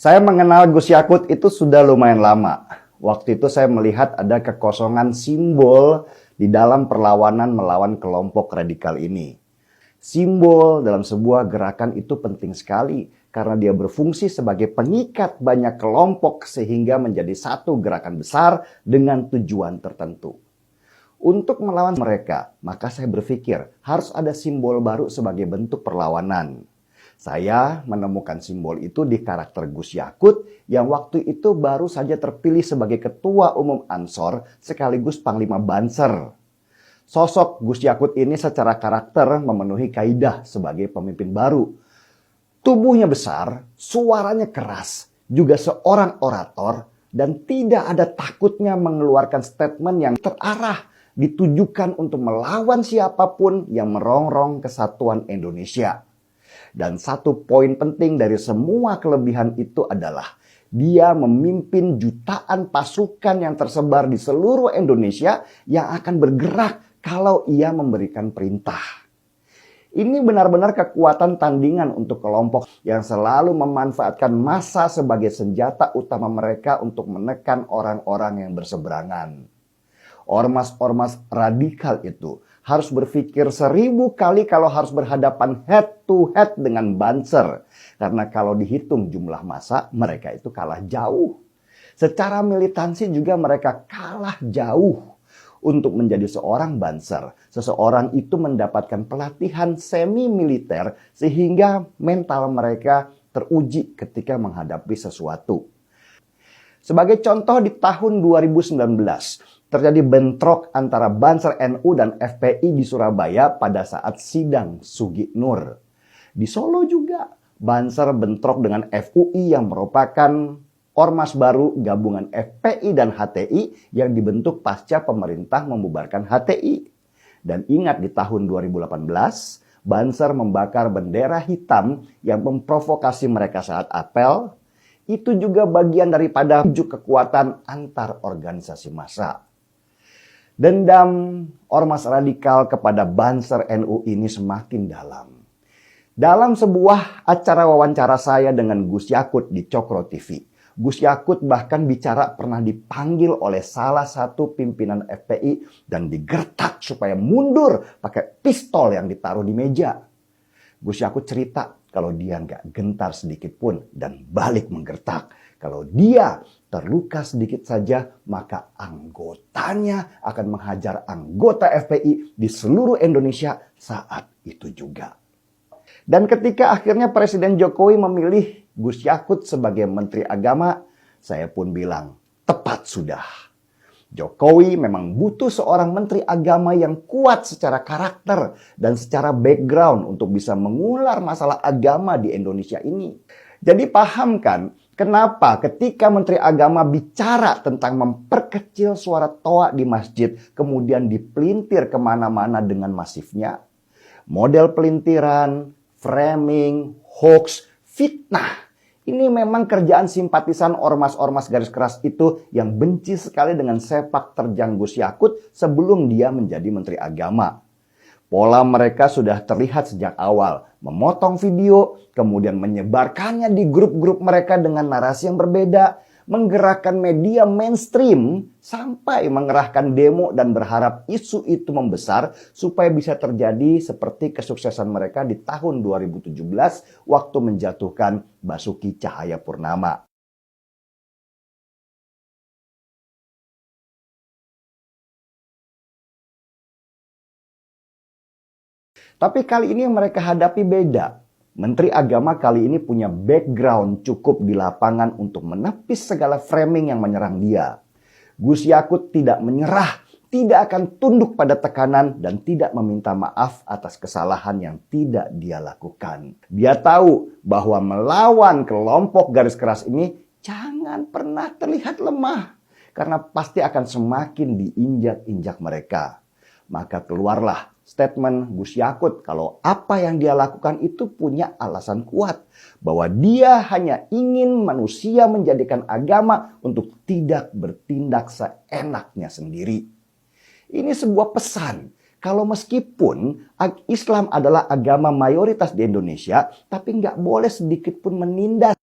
Saya mengenal Gus Yakut itu sudah lumayan lama. Waktu itu saya melihat ada kekosongan simbol di dalam perlawanan melawan kelompok radikal ini. Simbol dalam sebuah gerakan itu penting sekali karena dia berfungsi sebagai pengikat banyak kelompok sehingga menjadi satu gerakan besar dengan tujuan tertentu. Untuk melawan mereka, maka saya berpikir harus ada simbol baru sebagai bentuk perlawanan. Saya menemukan simbol itu di karakter Gus Yakut yang waktu itu baru saja terpilih sebagai Ketua Umum Ansor sekaligus Panglima Banser. Sosok Gus Yakut ini secara karakter memenuhi kaidah sebagai pemimpin baru. Tubuhnya besar, suaranya keras, juga seorang orator, dan tidak ada takutnya mengeluarkan statement yang terarah ditujukan untuk melawan siapapun yang merongrong kesatuan Indonesia. Dan satu poin penting dari semua kelebihan itu adalah dia memimpin jutaan pasukan yang tersebar di seluruh Indonesia yang akan bergerak kalau ia memberikan perintah. Ini benar-benar kekuatan tandingan untuk kelompok yang selalu memanfaatkan massa sebagai senjata utama mereka untuk menekan orang-orang yang berseberangan. Ormas-ormas radikal itu harus berpikir 1000 kali kalau harus berhadapan head to head dengan Banser. Karena kalau dihitung jumlah massa, mereka itu kalah jauh. Secara militansi juga mereka kalah jauh. Untuk menjadi seorang Banser, seseorang itu mendapatkan pelatihan semi-militer sehingga mental mereka teruji ketika menghadapi sesuatu. Sebagai contoh di tahun 2019, terjadi bentrok antara Banser NU dan FPI di Surabaya pada saat sidang Sugi Nur. Di Solo juga, Banser bentrok dengan FUI yang merupakan ormas baru gabungan FPI dan HTI yang dibentuk pasca pemerintah membubarkan HTI. Dan ingat di tahun 2018, Banser membakar bendera hitam yang memprovokasi mereka saat apel. Itu juga bagian daripada ujuk kekuatan antar organisasi massa. Dendam ormas radikal kepada Banser NU ini semakin dalam. Dalam sebuah acara wawancara saya dengan Gus Yakut di Cokro TV, Gus Yakut bahkan bicara pernah dipanggil oleh salah satu pimpinan FPI dan digertak supaya mundur pakai pistol yang ditaruh di meja. Gus Yakut cerita kalau dia nggak gentar sedikit pun dan balik menggertak. Kalau dia terluka sedikit saja, maka anggotanya akan menghajar anggota FPI di seluruh Indonesia saat itu juga. Dan ketika akhirnya Presiden Jokowi memilih Gus Yakut sebagai Menteri Agama, saya pun bilang, tepat sudah. Jokowi memang butuh seorang Menteri Agama yang kuat secara karakter dan secara background untuk bisa mengular masalah agama di Indonesia ini. Jadi paham kan kenapa ketika Menteri Agama bicara tentang memperkecil suara toa di masjid, kemudian dipelintir kemana-mana dengan masifnya? Model pelintiran, framing, hoax, fitnah. Ini memang kerjaan simpatisan ormas-ormas garis keras itu yang benci sekali dengan sepak terjang Gus Yakut sebelum dia menjadi Menteri Agama. Pola mereka sudah terlihat sejak awal, memotong video, kemudian menyebarkannya di grup-grup mereka dengan narasi yang berbeda, menggerakkan media mainstream, sampai mengerahkan demo dan berharap isu itu membesar supaya bisa terjadi seperti kesuksesan mereka di tahun 2017 waktu menjatuhkan Basuki Cahayapurnama. Tapi kali ini yang mereka hadapi beda. Menteri Agama kali ini punya background cukup di lapangan untuk menepis segala framing yang menyerang dia. Gus Yakut tidak menyerah, tidak akan tunduk pada tekanan dan tidak meminta maaf atas kesalahan yang tidak dia lakukan. Dia tahu bahwa melawan kelompok garis keras ini jangan pernah terlihat lemah karena pasti akan semakin diinjak-injak mereka. Maka keluarlah statement Gus Yakut kalau apa yang dia lakukan itu punya alasan kuat. Bahwa dia hanya ingin manusia menjadikan agama untuk tidak bertindak seenaknya sendiri. Ini sebuah pesan. Kalau meskipun Islam adalah agama mayoritas di Indonesia, tapi nggak boleh sedikit pun menindas